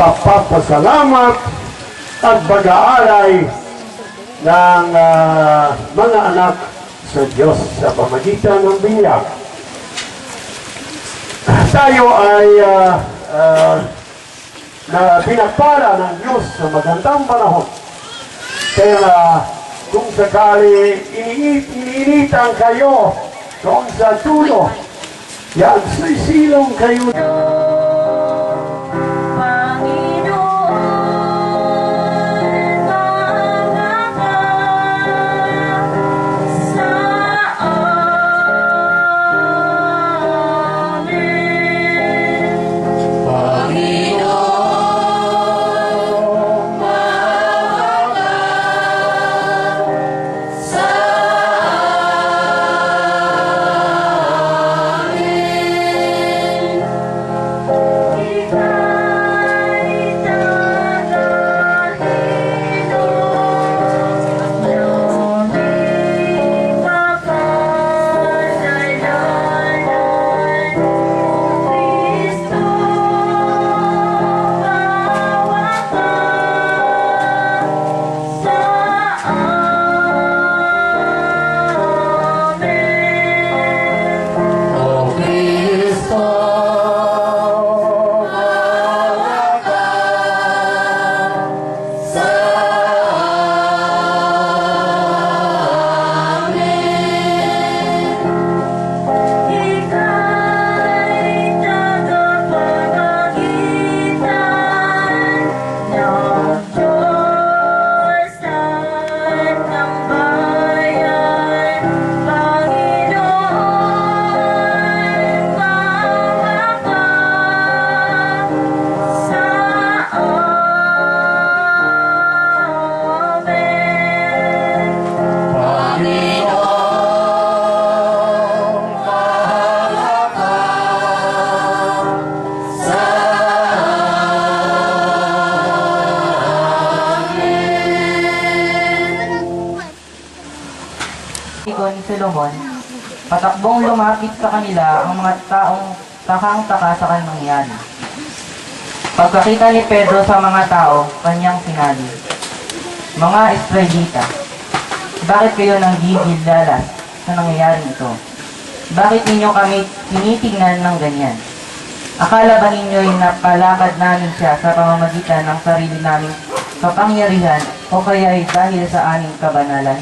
pagpapasalamat at pag-aalay ng mga anak sa Diyos sa pamagitan ng binyag. Tayo ay na pinagpala ng Diyos sa magandang panahon. Kaya kung sakali iniinitan kayo doon sa dulo, yan, sisilong kayo. Ni Solomon, patakbong lumapit sa kanila ang mga taong takang-taka sa kanyang yan. Pagkakita ni Pedro sa mga tao, kanyang sinabi, "Mga Israelita, bakit kayo nanggigil lalas sa nangyayaring ito? Bakit ninyo kami tinitingnan ng ganyan? Akala ba ninyo'y napalakad namin siya sa pamamagitan ng sarili naming kapangyarihan o kaya'y dahil sa aming kabanalan?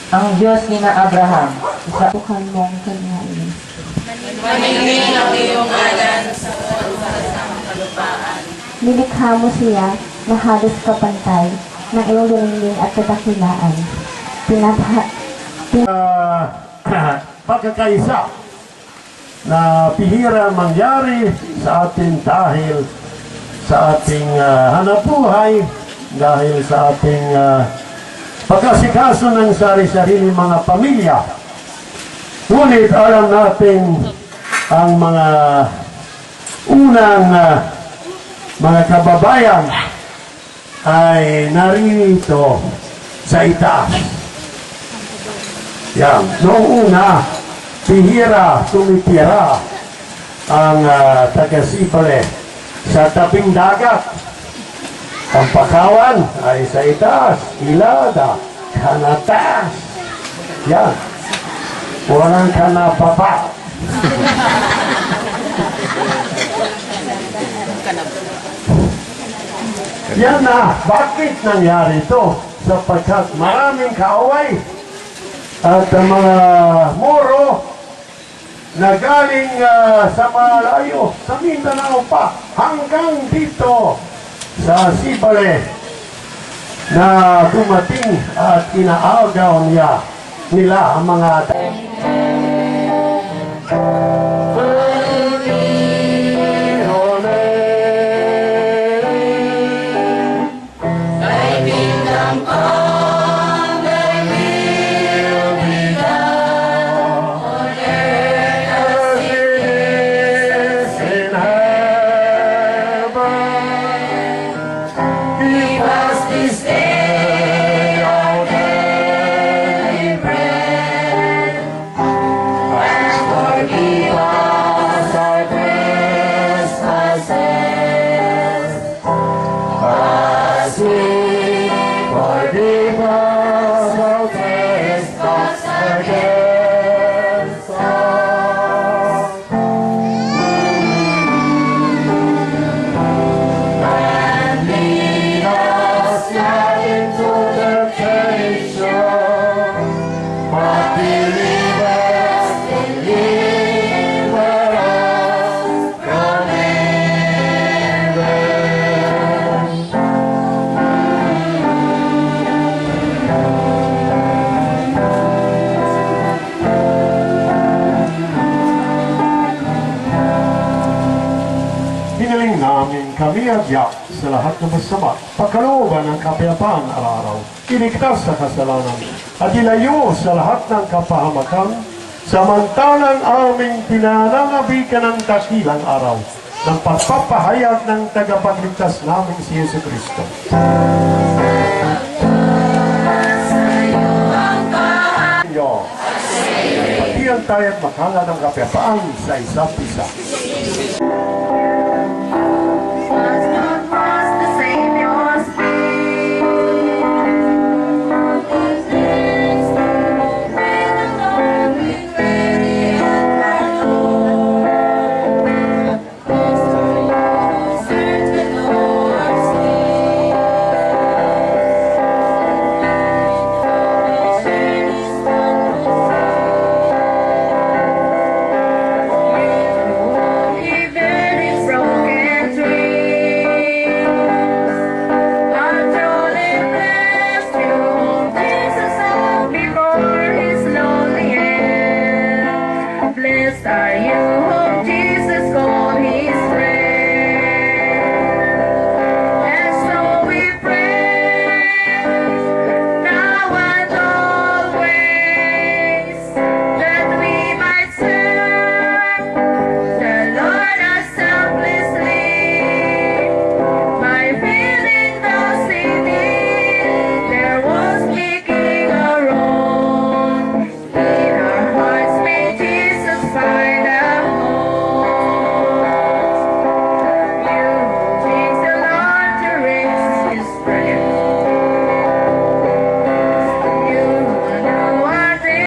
Ang Diyos ni na Abraham, isabukan mong kanyain. Maningin ang iyong ngalan sa kalupaan. Nilikha mo siya na halos kapantay ng iyong galing at kadakilaan. Pagkakaisa na bihira mangyari sa atin dahil sa ating hanapbuhay, dahil sa ating pagkasikaso ng sari-sarili mga pamilya. Ngunit alam natin ang mga unang mga kababayan ay narito sa itaas. Yan. Noong una, bihira tumitira ang taga-Sipale sa tabing dagat. Ang Pakawan ay sa itaas, Ilada, kanatas. Yan. Walang kanapapa. Yan na. Bakit nangyari ito? Sapagkat maraming kaaway at mga Moro na galing sa malayo, sa Mindanao pa, hanggang dito sa Sipale na dumating at inaagaw nila ang mga pamiyagya sa lahat ng masama, pagkalooban ng kapayapaan araw-araw, iligtas sa kasalanan, at ilayo sa lahat ng kapahamakan, samantalang aming pinanangabikan ng dakilang araw ng pagpapahayag ng tagapagligtas namin si Yesu Kristo. Pagdiyan tayo at makala ng kapayapaan sa isa't isa.